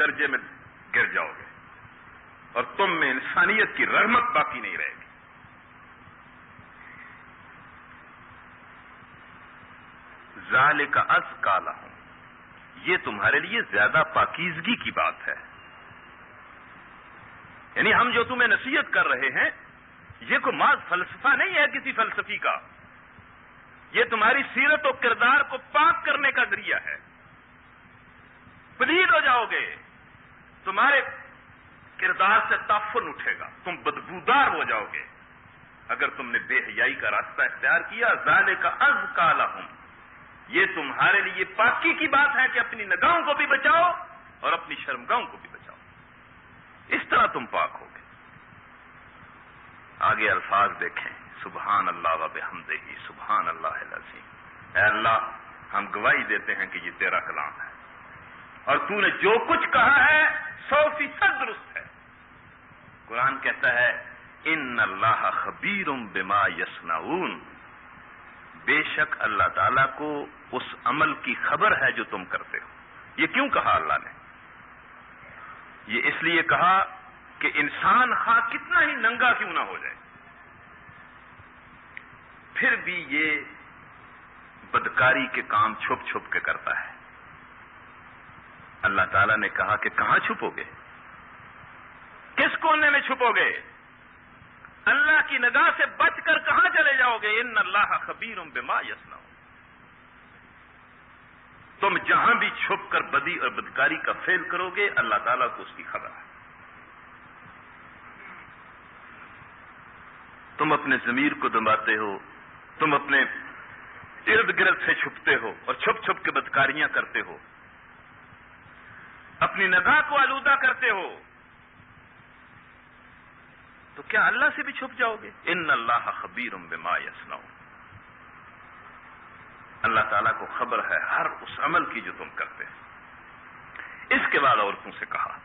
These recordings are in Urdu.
درجے میں گر جاؤ گے اور تم میں انسانیت کی رحمت باقی نہیں رہے گی. ذالک ازکی لہم، یہ تمہارے لیے زیادہ پاکیزگی کی بات ہے. یعنی ہم جو تمہیں نصیحت کر رہے ہیں یہ کوئی محض فلسفہ نہیں ہے کسی فلسفی کا، یہ تمہاری سیرت و کردار کو پاک کرنے کا ذریعہ ہے. پلید ہو جاؤ گے، تمہارے کردار سے تعفن اٹھے گا، تم بدبودار ہو جاؤ گے اگر تم نے بے حیائی کا راستہ اختیار کیا. ذالک ازکی لہم، یہ تمہارے لیے پاکی کی بات ہے کہ اپنی نگاہوں کو بھی بچاؤ اور اپنی شرمگاہوں کو بھی بچاؤ. اس طرح تم پاک ہوگے. آگے الفاظ دیکھیں، سبحان اللہ و بحمدہ، سبحان اللہ العظیم. اے اللہ، ہم گواہی دیتے ہیں کہ یہ تیرا کلام ہے اور تو نے جو کچھ کہا ہے 100% درست ہے. قرآن کہتا ہے ان اللہ خبیر بما یصنعون، بے شک اللہ تعالیٰ کو اس عمل کی خبر ہے جو تم کرتے ہو. یہ کیوں کہا اللہ نے؟ یہ اس لیے کہا کہ انسان خواہ کتنا ہی ننگا کیوں نہ ہو جائے پھر بھی یہ بدکاری کے کام چھپ چھپ کے کرتا ہے. اللہ تعالیٰ نے کہا کہ کہاں چھپو گے، کس کونے میں چھپو گے؟ اللہ کی نگاہ سے بچ کر کہاں چلے جاؤ گے؟ ان اللہ خبیر بما یصنعون. تم جہاں بھی چھپ کر بدی اور بدکاری کا فعل کرو گے اللہ تعالیٰ کو اس کی خبر ہے. تم اپنے ضمیر کو دباتے ہو، تم اپنے ارد گرد سے چھپتے ہو اور چھپ چھپ کے بدکاریاں کرتے ہو، اپنی نگاہ کو آلودہ کرتے ہو، تو کیا اللہ سے بھی چھپ جاؤ گے؟ ان اللہ خبیر بما یصنعون. اللہ تعالیٰ کو خبر ہے ہر اس عمل کی جو تم کرتے ہیں. اس کے بعد عورتوں سے کہا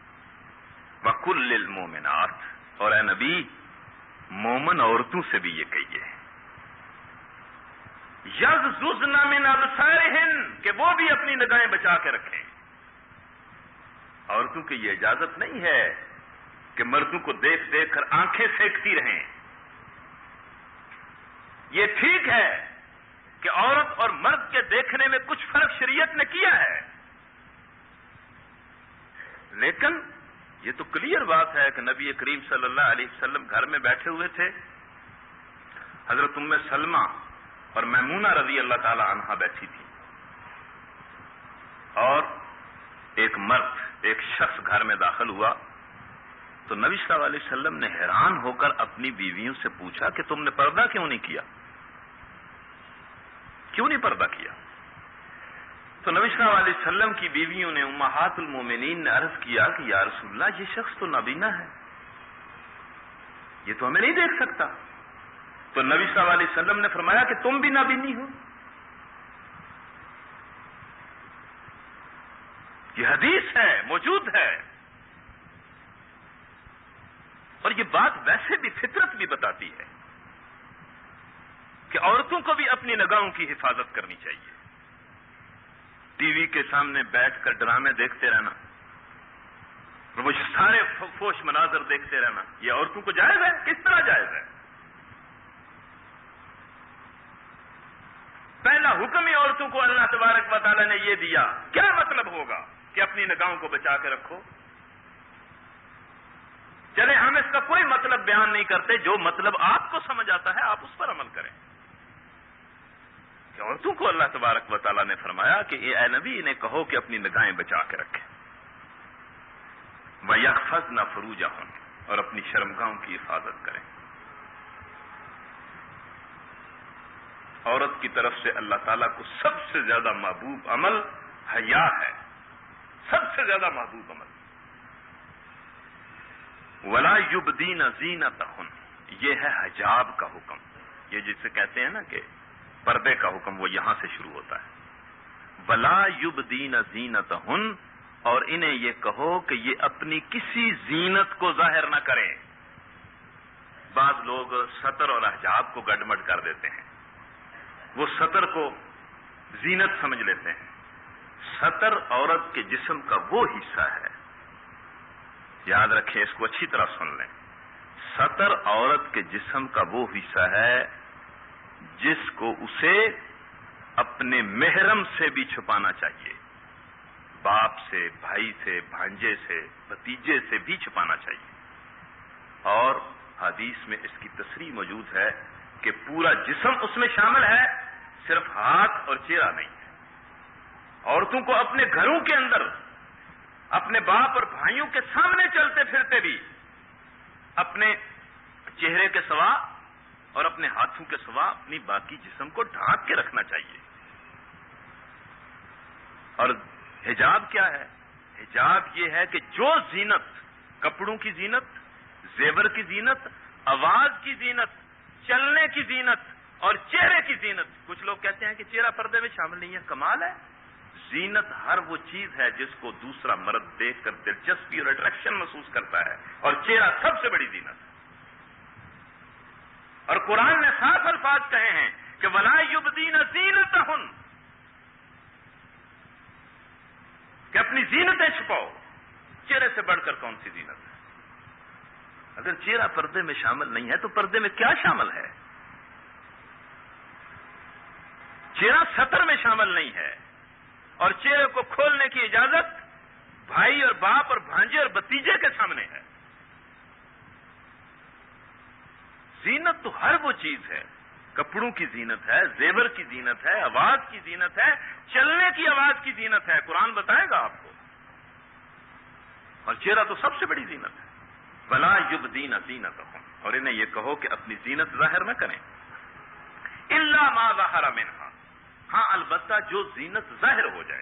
وَقُلْ لِلْمُؤْمِنَاتِ، اور اے نبی مومن عورتوں سے بھی یہ کہیے یغضضن من ابصارہن، کہ وہ بھی اپنی نگاہیں بچا کے رکھیں. عورتوں کی یہ اجازت نہیں ہے کہ مردوں کو دیکھ دیکھ کر آنکھیں سینکتی رہیں. یہ ٹھیک ہے کہ عورت اور مرد کے دیکھنے میں کچھ فرق شریعت نے کیا ہے، لیکن یہ تو کلیئر بات ہے کہ نبی کریم صلی اللہ علیہ وسلم گھر میں بیٹھے ہوئے تھے، حضرت ام سلمہ اور میمونہ رضی اللہ تعالی عنہا بیٹھی تھی، اور ایک مرد، ایک شخص گھر میں داخل ہوا تو نبی صلی اللہ علیہ وسلم نے حیران ہو کر اپنی بیویوں سے پوچھا کہ تم نے پردہ کیوں نہیں کیا، کیوں نہیں پردہ کیا؟ تو نبی صلی اللہ علیہ وسلم کی بیویوں نے، امہات المومنین نے عرض کیا کہ یا رسول اللہ، یہ شخص تو نابینا ہے، یہ تو ہمیں نہیں دیکھ سکتا. تو نبی صلی اللہ علیہ وسلم نے فرمایا کہ تم بھی نابینی ہو. یہ حدیث ہے، موجود ہے، اور یہ بات ویسے بھی فطرت بھی بتاتی ہے کہ عورتوں کو بھی اپنی نگاہوں کی حفاظت کرنی چاہیے. ٹی وی کے سامنے بیٹھ کر ڈرامے دیکھتے رہنا اور وہ سارے فوش مناظر دیکھتے رہنا، یہ عورتوں کو جائز ہے؟ کس طرح جائز ہے؟ پہلا حکم ہی عورتوں کو اللہ تبارک و تعالی نے یہ دیا، کیا مطلب ہوگا کہ اپنی نگاہوں کو بچا کے رکھو. چلے ہم اس کا کوئی مطلب بیان نہیں کرتے، جو مطلب آپ کو سمجھ آتا ہے آپ اس پر عمل کریں. کہ عورتوں کو اللہ تبارک و تعالیٰ نے فرمایا کہ اے نبی انہیں کہو کہ اپنی نگاہیں بچا کے رکھیں. وَيَحْفَظْنَ فُرُوجَهُنَّ، اور اپنی شرمگاہوں کی حفاظت کریں. عورت کی طرف سے اللہ تعالیٰ کو سب سے زیادہ محبوب عمل حیا ہے، سب سے زیادہ محبوب عمل. وَلَا يُبْدِينَ زِينَتَهُنَّ، یہ ہے حجاب کا حکم. یہ جسے کہتے ہیں نا کہ پردے کا حکم، وہ یہاں سے شروع ہوتا ہے. وَلَا يُبْدِينَ زِينَتَهُنَّ، اور انہیں یہ کہو کہ یہ اپنی کسی زینت کو ظاہر نہ کریں. بعض لوگ سطر اور حجاب کو گڈمڈ کر دیتے ہیں، وہ سطر کو زینت سمجھ لیتے ہیں. سطر عورت کے جسم کا وہ حصہ ہے یاد رکھیں، اس کو اچھی طرح سن لیں. ستر عورت کے جسم کا وہ حصہ ہے جس کو اسے اپنے محرم سے بھی چھپانا چاہیے، باپ سے، بھائی سے، بھانجے سے، بھتیجے سے بھی چھپانا چاہیے. اور حدیث میں اس کی تصریح موجود ہے کہ پورا جسم اس میں شامل ہے، صرف ہاتھ اور چہرہ نہیں ہے. عورتوں کو اپنے گھروں کے اندر اپنے باپ اور بھائیوں کے سامنے چلتے پھرتے بھی اپنے چہرے کے سوا اور اپنے ہاتھوں کے سوا اپنی باقی جسم کو ڈھانک کے رکھنا چاہیے. اور حجاب کیا ہے؟ حجاب یہ ہے کہ جو زینت، کپڑوں کی زینت، زیور کی زینت، آواز کی زینت، چلنے کی زینت اور چہرے کی زینت، کچھ لوگ کہتے ہیں کہ چہرہ پردے میں شامل نہیں ہے. کمال ہے. زینت ہر وہ چیز ہے جس کو دوسرا مرد دیکھ کر دلچسپی اور اٹریکشن محسوس کرتا ہے، اور چہرہ سب سے بڑی زینت ہے. اور قرآن نے صاف الفاظ کہے ہیں کہ وَلَا يُبْدِينَ زِينَتَهُنَّ، کہ اپنی زینتیں چھپاؤ. چہرے سے بڑھ کر کون سی زینت ہے؟ اگر چہرہ پردے میں شامل نہیں ہے تو پردے میں کیا شامل ہے؟ چہرہ ستر میں شامل نہیں ہے، اور چہرے کو کھولنے کی اجازت بھائی اور باپ اور بھانجے اور بھتیجے کے سامنے ہے. زینت تو ہر وہ چیز ہے، کپڑوں کی زینت ہے، زیور کی زینت ہے، آواز کی زینت ہے، چلنے کی آواز کی زینت ہے. قرآن بتائے گا آپ کو. اور چہرہ تو سب سے بڑی زینت ہے. وَلَا يُبْدِينَ زِينَتَهُنَّ، اور انہیں یہ کہو کہ اپنی زینت ظاہر نہ کریں. إِلَّا مَا ظَهَرَ مِنْهَا، ہاں البتہ جو زینت ظاہر ہو جائے،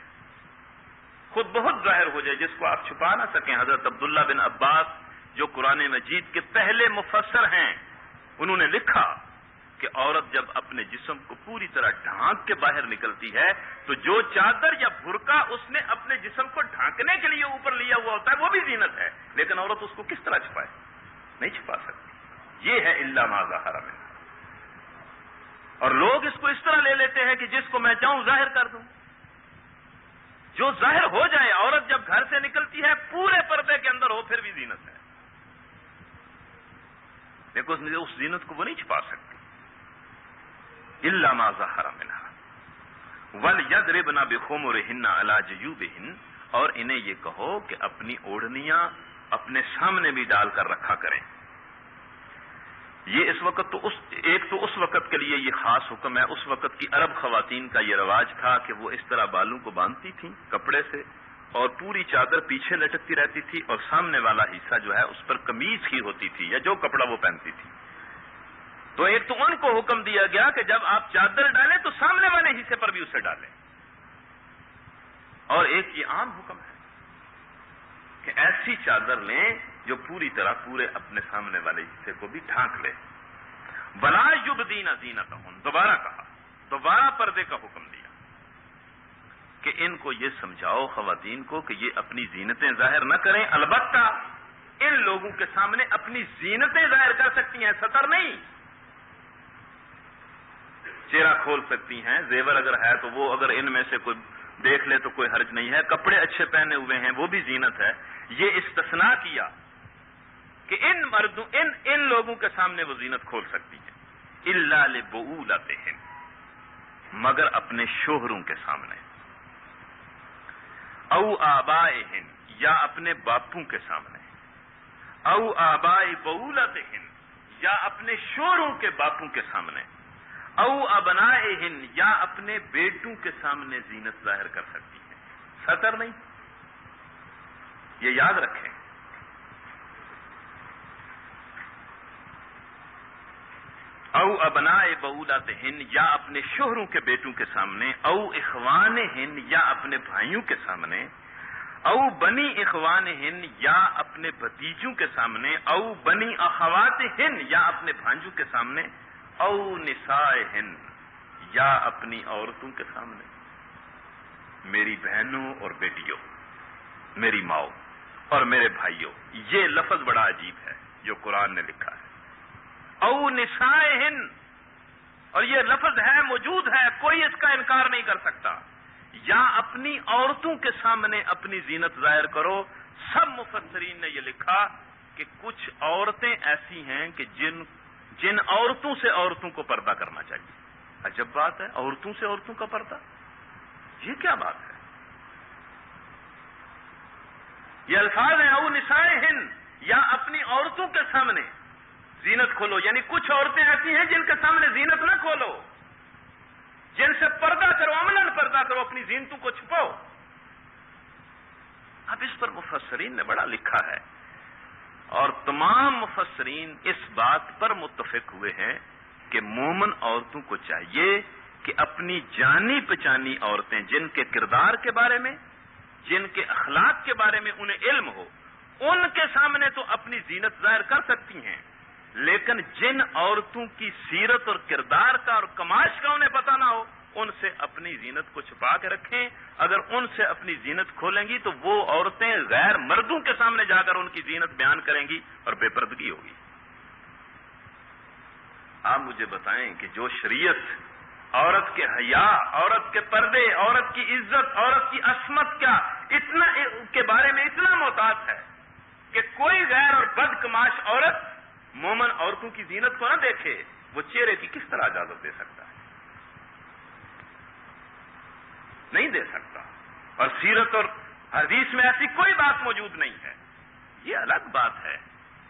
خود بہت ظاہر ہو جائے، جس کو آپ چھپا نہ سکیں. حضرت عبداللہ بن عباس جو قرآن مجید کے پہلے مفسر ہیں، انہوں نے لکھا کہ عورت جب اپنے جسم کو پوری طرح ڈھانک کے باہر نکلتی ہے تو جو چادر یا برقع اس نے اپنے جسم کو ڈھانکنے کے لیے اوپر لیا ہوا ہوتا ہے وہ بھی زینت ہے، لیکن عورت اس کو کس طرح چھپائے؟ نہیں چھپا سکتی. یہ ہے الا ما ظہر منها. اور لوگ اس کو اس طرح لے لیتے ہیں کہ جس کو میں چاہوں ظاہر کر دوں. جو ظاہر ہو جائے، عورت جب گھر سے نکلتی ہے پورے پردے کے اندر ہو پھر بھی زینت ہے، لیکن اس زینت کو وہ نہیں چھپا سکتی. الا ما ظہر منها وَلْيَضْرِبْنَ بِخُمُرِهِنَّ عَلَى جُيُوبِهِنَّ، اور انہیں یہ کہو کہ اپنی اوڑھنیاں اپنے سامنے بھی ڈال کر رکھا کریں. یہ اس وقت تو ایک تو اس وقت کے لیے یہ خاص حکم ہے. اس وقت کی عرب خواتین کا یہ رواج تھا کہ وہ اس طرح بالوں کو باندھتی تھیں کپڑے سے، اور پوری چادر پیچھے لٹکتی رہتی تھی، اور سامنے والا حصہ جو ہے اس پر قمیض کی ہوتی تھی یا جو کپڑا وہ پہنتی تھی. تو ایک تو ان کو حکم دیا گیا کہ جب آپ چادر ڈالیں تو سامنے والے حصے پر بھی اسے ڈالیں، اور ایک یہ عام حکم ہے کہ ایسی چادر لیں جو پوری طرح پورے اپنے سامنے والے حصے کو بھی ڈھانک لے. وَلَا يُبْدِينَ زِينَتَهُنَّ، دوبارہ کہا، دوبارہ پردے کا حکم دیا کہ ان کو یہ سمجھاؤ خواتین کو کہ یہ اپنی زینتیں ظاہر نہ کریں. البتہ ان لوگوں کے سامنے اپنی زینتیں ظاہر کر سکتی ہیں، ستر نہیں. چہرہ کھول سکتی ہیں، زیور اگر ہے تو وہ اگر ان میں سے کوئی دیکھ لے تو کوئی حرج نہیں ہے. کپڑے اچھے پہنے ہوئے ہیں وہ بھی زینت ہے. یہ استثناء کیا کہ ان لوگوں کے سامنے وہ زینت کھول سکتی ہیں. الا لبعولتہن، مگر اپنے شوہروں کے سامنے. او آبائہن، یا اپنے باپوں کے سامنے. او آبائی بعولتہن، یا اپنے شوہروں کے باپوں کے سامنے. او ابنائہن، یا اپنے بیٹوں کے سامنے زینت ظاہر کر سکتی ہیں، ستر نہیں. یہ یاد رکھیں. او ابنائے بعولتہن، یا اپنے شوہروں کے بیٹوں کے سامنے. او اخوانہن، یا اپنے بھائیوں کے سامنے. او بنی اخوانہن، یا اپنے بھتیجوں کے سامنے. او بنی اخواتہن، یا اپنے بھانجوں کے سامنے. او نسائہن، یا اپنی عورتوں کے سامنے. میری بہنوں اور بیٹیوں، میری ماؤں اور میرے بھائیوں. یہ لفظ بڑا عجیب ہے جو قرآن نے لکھا ہے. او نسائہن، اور یہ لفظ ہے، موجود ہے، کوئی اس کا انکار نہیں کر سکتا. یا اپنی عورتوں کے سامنے اپنی زینت ظاہر کرو. سب مفسرین مفسرین نے یہ لکھا کہ کچھ عورتیں ایسی ہیں کہ جن عورتوں سے عورتوں کو پردہ کرنا چاہیے. عجب بات ہے، عورتوں سے عورتوں کا پردہ، یہ کیا بات ہے؟ یہ الفاظ ہیں او نسائہن، یا اپنی عورتوں کے سامنے زینت کھولو، یعنی کچھ عورتیں ایسی ہیں جن کے سامنے زینت نہ کھولو، جن سے پردہ کرو، عملاً پردہ کرو، اپنی زینتوں کو چھپاؤ. اب اس پر مفسرین نے بڑا لکھا ہے، اور تمام مفسرین اس بات پر متفق ہوئے ہیں کہ مومن عورتوں کو چاہیے کہ اپنی جانی پہچانی عورتیں جن کے کردار کے بارے میں، جن کے اخلاق کے بارے میں انہیں علم ہو، ان کے سامنے تو اپنی زینت ظاہر کر سکتی ہیں، لیکن جن عورتوں کی سیرت اور کردار کا اور کمائش کا انہیں پتہ نہ ہو، ان سے اپنی زینت کو چھپا کے رکھیں. اگر ان سے اپنی زینت کھولیں گی تو وہ عورتیں غیر مردوں کے سامنے جا کر ان کی زینت بیان کریں گی اور بے پردگی ہوگی. آپ مجھے بتائیں کہ جو شریعت عورت کے حیا، عورت کے پردے، عورت کی عزت، عورت کی عصمت کا اتنا کے بارے میں اتنا محتاط ہے کہ کوئی غیر اور بدکماش عورت مومن عورتوں کی زینت کو نہ دیکھے، وہ چہرے کی کس طرح اجازت دے سکتا ہے؟ نہیں دے سکتا. اور سیرت اور حدیث میں ایسی کوئی بات موجود نہیں ہے. یہ الگ بات ہے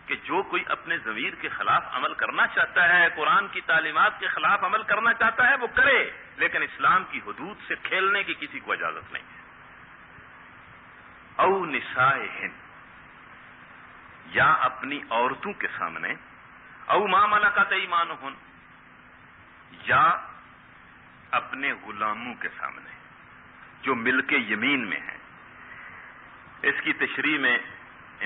کہ جو کوئی اپنے ضمیر کے خلاف عمل کرنا چاہتا ہے، قرآن کی تعلیمات کے خلاف عمل کرنا چاہتا ہے، وہ کرے، لیکن اسلام کی حدود سے کھیلنے کی کسی کو اجازت نہیں ہے. او نسائہن، یا اپنی عورتوں کے سامنے، او ما ملکت ایمانہن، یا اپنے غلاموں کے سامنے جو ملک یمین میں ہیں. اس کی تشریح میں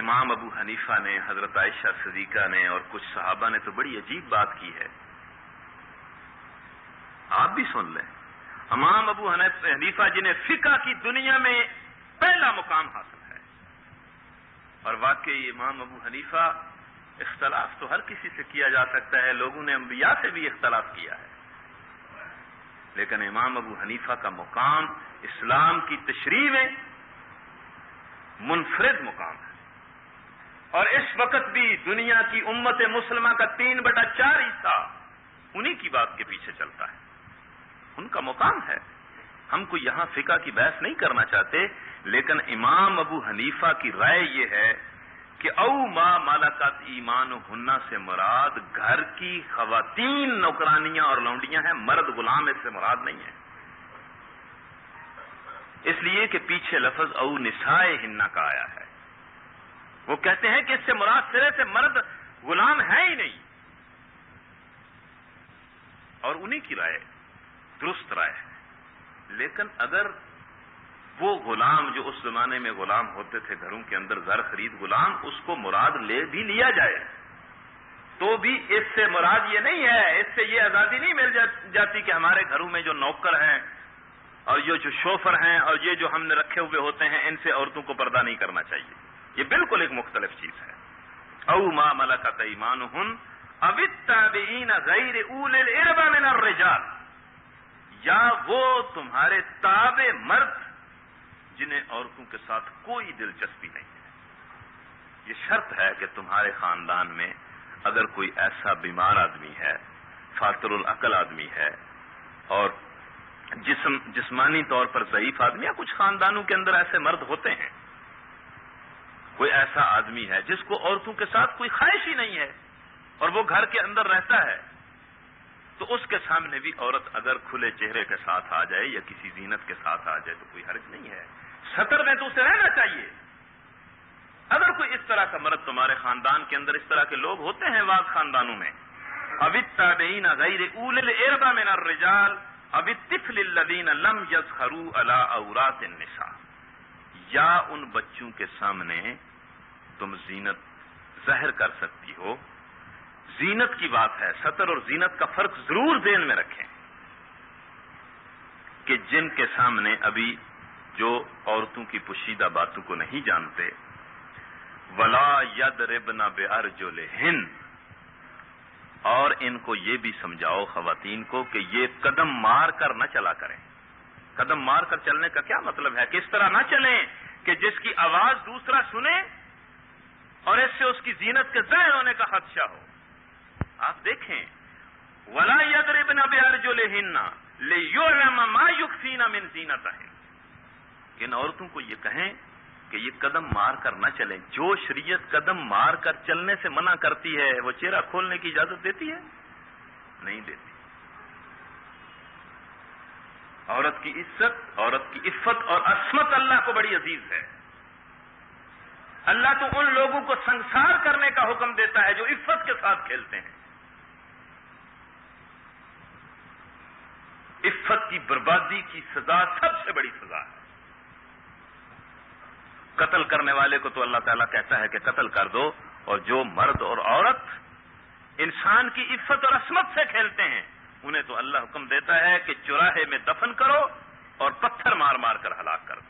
امام ابو حنیفہ نے، حضرت عائشہ صدیقہ نے اور کچھ صحابہ نے تو بڑی عجیب بات کی ہے. آپ بھی سن لیں. امام ابو حنیفہ جنہیں فقہ کی دنیا میں پہلا مقام حاصل ہے، اور واقعی امام ابو حنیفہ، اختلاف تو ہر کسی سے کیا جا سکتا ہے، لوگوں نے انبیاء سے بھی اختلاف کیا ہے، لیکن امام ابو حنیفہ کا مقام اسلام کی تشریح میں منفرد مقام ہے. اور اس وقت بھی دنیا کی امت مسلمہ کا 3/4 حصہ انہی کی بات کے پیچھے چلتا ہے. ان کا مقام ہے. ہم کو یہاں فقہ کی بحث نہیں کرنا چاہتے، لیکن امام ابو حنیفہ کی رائے یہ ہے کہ او ما ملکت ایمانہن سے مراد گھر کی خواتین، نوکرانیاں اور لونڈیاں ہیں، مرد غلام اس سے مراد نہیں ہے. اس لیے کہ پیچھے لفظ او نسائہن کا آیا ہے. وہ کہتے ہیں کہ اس سے مراد سرے سے مرد غلام ہے ہی نہیں. اور انہی کی رائے درست رائے ہے. لیکن اگر وہ غلام جو اس زمانے میں غلام ہوتے تھے گھروں کے اندر، زر خرید غلام، اس کو مراد لے بھی لیا جائے تو بھی اس سے مراد یہ نہیں ہے، اس سے یہ آزادی نہیں مل جاتی کہ ہمارے گھروں میں جو نوکر ہیں اور یہ جو شوفر ہیں اور یہ جو ہم نے رکھے ہوئے ہوتے ہیں، ان سے عورتوں کو پردہ نہیں کرنا چاہیے. یہ بالکل ایک مختلف چیز ہے. او ما ملکت ایمانہن او التابعین غیر اولی الاربہ من الرجال، یا وہ تمہارے تابع مرد جنہیں عورتوں کے ساتھ کوئی دلچسپی نہیں ہے. یہ شرط ہے کہ تمہارے خاندان میں اگر کوئی ایسا بیمار آدمی ہے، فاتر العقل آدمی ہے، اور جسمانی طور پر ضعیف آدمی ہے، کچھ خاندانوں کے اندر ایسے مرد ہوتے ہیں، کوئی ایسا آدمی ہے جس کو عورتوں کے ساتھ کوئی خواہش ہی نہیں ہے اور وہ گھر کے اندر رہتا ہے، تو اس کے سامنے بھی عورت اگر کھلے چہرے کے ساتھ آ جائے یا کسی زینت کے ساتھ آ جائے تو کوئی حرج نہیں ہے. سطر میں تو اسے رہنا چاہیے. اگر کوئی اس طرح کا مرد تمہارے خاندان کے اندر، اس طرح کے لوگ ہوتے ہیں بعض خاندانوں میں، او التابعین غیر اولی الاربہ من الرجال او الطفل الذین لم یظہروا علی عورات النساء، یا ان بچوں کے سامنے تم زینت ظاہر کر سکتی ہو. زینت کی بات ہے، سطر اور زینت کا فرق ضرور ذہن میں رکھیں کہ جن کے سامنے ابھی جو عورتوں کی پوشیدہ باتوں کو نہیں جانتے، ولا یضربن بارجلہن، اور ان کو یہ بھی سمجھاؤ خواتین کو کہ یہ قدم مار کر نہ چلا کریں. قدم مار کر چلنے کا کیا مطلب ہے؟ کہ اس طرح نہ چلیں کہ جس کی آواز دوسرا سنے اور اس سے اس کی زینت کے ظاہر ہونے کا خدشہ ہو. آپ دیکھیں وَلَا يَضْرِبْنَ بِأَرْجُلِهِنَّ لِيُعْلَمَ مَا يُخْفِينَ مِنْ زِينَتِهِنَّ. ان عورتوں کو یہ کہیں کہ یہ قدم مار کر نہ چلیں. جو شریعت قدم مار کر چلنے سے منع کرتی ہے وہ چہرہ کھولنے کی اجازت دیتی ہے؟ نہیں دیتی. عورت کی عزت، عورت کی عفت اور عصمت اللہ کو بڑی عزیز ہے. اللہ تو ان لوگوں کو سنسار کرنے کا حکم دیتا ہے جو عفت کے ساتھ کھیلتے ہیں. عفت کی بربادی کی سزا سب سے بڑی سزا ہے. قتل کرنے والے کو تو اللہ تعالیٰ کہتا ہے کہ قتل کر دو، اور جو مرد اور عورت انسان کی عفت اور عصمت سے کھیلتے ہیں انہیں تو اللہ حکم دیتا ہے کہ چوراہے میں دفن کرو اور پتھر مار مار کر ہلاک کر دو.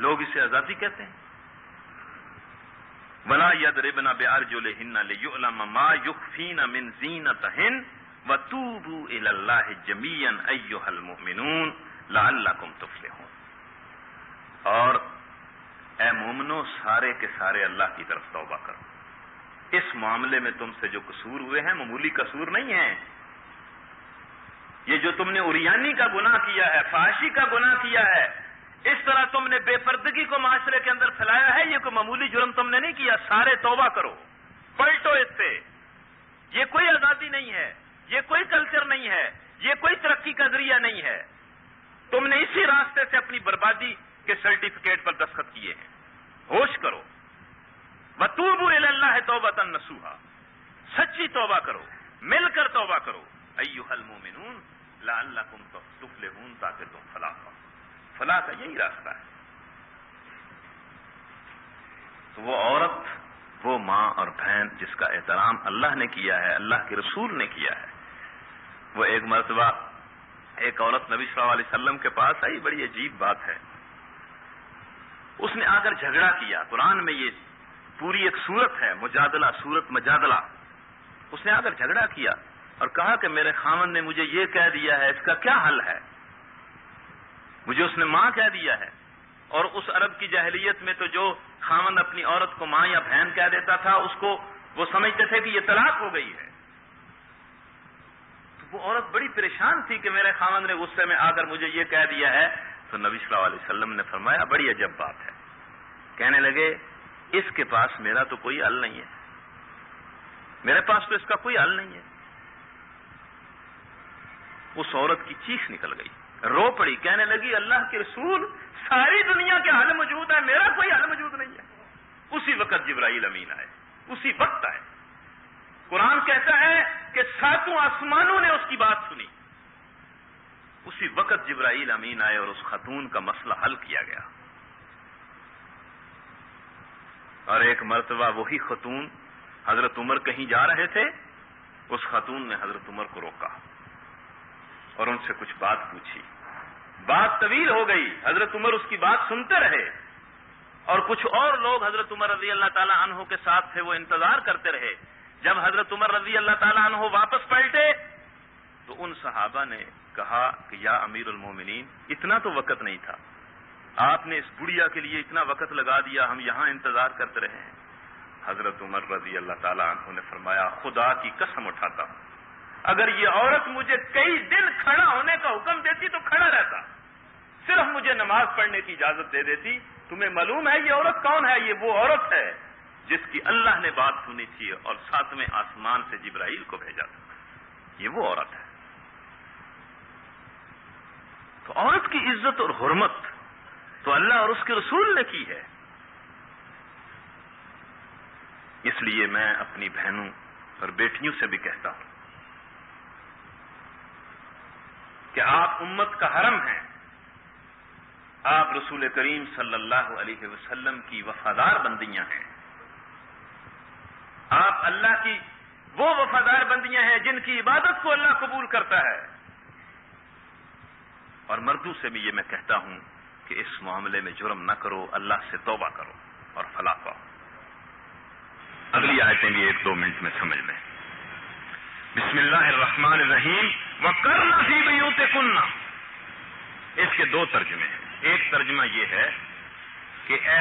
لوگ اسے آزادی کہتے ہیں. وَلَا يَضْرِبْنَ بِأَرْجُلِهِنَّ لِيُعْلَمَ مَا يُخْفِينَ مِنْ زِينَتِهِنَّ وَتُوبُوا إِلَى اللَّهِ جَمِيعًا أَيُّهَا الْمُؤْمِنُونَ لَعَلَّكُمْ تُفْلِحُونَ. اور اے مومنو سارے کے سارے اللہ کی طرف توبہ کرو. اس معاملے میں تم سے جو قصور ہوئے ہیں معمولی قصور نہیں ہیں. یہ جو تم نے عریانی کا گناہ کیا ہے، فحاشی کا گناہ کیا ہے، اس طرح تم نے بے پردگی کو معاشرے کے اندر پھیلایا ہے، یہ کوئی معمولی جرم تم نے نہیں کیا. سارے توبہ کرو، پلٹو اس سے. یہ کوئی آزادی نہیں ہے، یہ کوئی کلچر نہیں ہے، یہ کوئی ترقی کا ذریعہ نہیں ہے. تم نے اسی راستے سے اپنی بربادی کے سرٹیفکیٹ پر دستخط کیے ہیں. ہوش کرو. وَتُوبُوا إِلَى اللَّهِ تَوْبَةً نَصُوحًا. سچی توبہ کرو، مل کر توبہ کرو. أَيُّهَا الْمُؤْمِنُونَ لَعَلَّكُمْ تُفْلِحُونَ. تاکہ تم فلاح پاؤ. فلاح کا یہی راستہ ہے. تو وہ عورت، وہ ماں اور بہن جس کا احترام اللہ نے کیا ہے، اللہ کے رسول نے کیا ہے. وہ ایک مرتبہ ایک عورت نبی صلی اللہ علیہ وسلم کے پاس آئی. بڑی عجیب بات ہے. اس نے آ کر جھگڑا کیا. قرآن میں یہ پوری ایک صورت ہے، مجادلہ، صورت مجادلہ. اس نے آ کر جھگڑا کیا اور کہا کہ میرے خاوند نے مجھے یہ کہہ دیا ہے، اس کا کیا حل ہے؟ مجھے اس نے ماں کہہ دیا ہے. اور اس عرب کی جاہلیت میں تو جو خاوند اپنی عورت کو ماں یا بہن کہہ دیتا تھا اس کو وہ سمجھتے تھے کہ یہ طلاق ہو گئی ہے. تو وہ عورت بڑی پریشان تھی کہ میرے خاوند نے غصے میں آ کر مجھے یہ کہہ دیا ہے. تو نبی صلی اللہ علیہ وسلم نے فرمایا بڑی عجب بات ہے. کہنے لگے اس کے پاس میرا تو کوئی حل نہیں ہے، میرے پاس تو اس کا کوئی حل نہیں ہے. اس عورت کی چیخ نکل گئی، رو پڑی، کہنے لگی اللہ کے رسول ساری دنیا کے حل موجود ہے، میرا کوئی حل موجود نہیں ہے. اسی وقت جبرائیل امین آئے، اسی وقت آئے. قرآن کہتا ہے کہ ساتوں آسمانوں نے اس کی بات سنی. اسی وقت جبرائیل امین آئے اور اس خاتون کا مسئلہ حل کیا گیا. اور ایک مرتبہ وہی خاتون، حضرت عمر کہیں جا رہے تھے، اس خاتون نے حضرت عمر کو روکا اور ان سے کچھ بات پوچھی. بات طویل ہو گئی. حضرت عمر اس کی بات سنتے رہے اور کچھ اور لوگ حضرت عمر رضی اللہ تعالی عنہ کے ساتھ تھے، وہ انتظار کرتے رہے. جب حضرت عمر رضی اللہ تعالی عنہ واپس پلٹے تو ان صحابہ نے کہا کہ یا امیر المومنین اتنا تو وقت نہیں تھا، آپ نے اس بڑھیا کے لیے اتنا وقت لگا دیا، ہم یہاں انتظار کرتے رہے ہیں. حضرت عمر رضی اللہ تعالی عنہ نے فرمایا خدا کی قسم اٹھاتا ہوں اگر یہ عورت مجھے کئی دن کھڑا ہونے کا حکم دیتی تو کھڑا رہتا، صرف مجھے نماز پڑھنے کی اجازت دے دیتی. تمہیں معلوم ہے یہ عورت کون ہے؟ یہ وہ عورت ہے جس کی اللہ نے بات سنی تھی اور ساتویں آسمان سے جبرائیل کو بھیجا تھا. یہ وہ عورت ہے. تو عورت کی عزت اور حرمت تو اللہ اور اس کے رسول نے کی ہے. اس لیے میں اپنی بہنوں اور بیٹیوں سے بھی کہتا ہوں کہ آپ امت کا حرم ہیں، آپ رسول کریم صلی اللہ علیہ وسلم کی وفادار بندیاں ہیں. آپ اللہ کی وہ وفادار بندیاں ہیں جن کی عبادت کو اللہ قبول کرتا ہے. اور مردوں سے بھی یہ میں کہتا ہوں کہ اس معاملے میں جرم نہ کرو، اللہ سے توبہ کرو اور فلاح پاؤ. اگلی آیتیں بھی 1-2 منٹ میں سمجھ لیں. بسم اللہ الرحمن الرحیم. وَقَرْنَ فِي بُيُوتِكُنَّ. اس کے 2 ترجمے ہیں. ایک ترجمہ یہ ہے کہ اے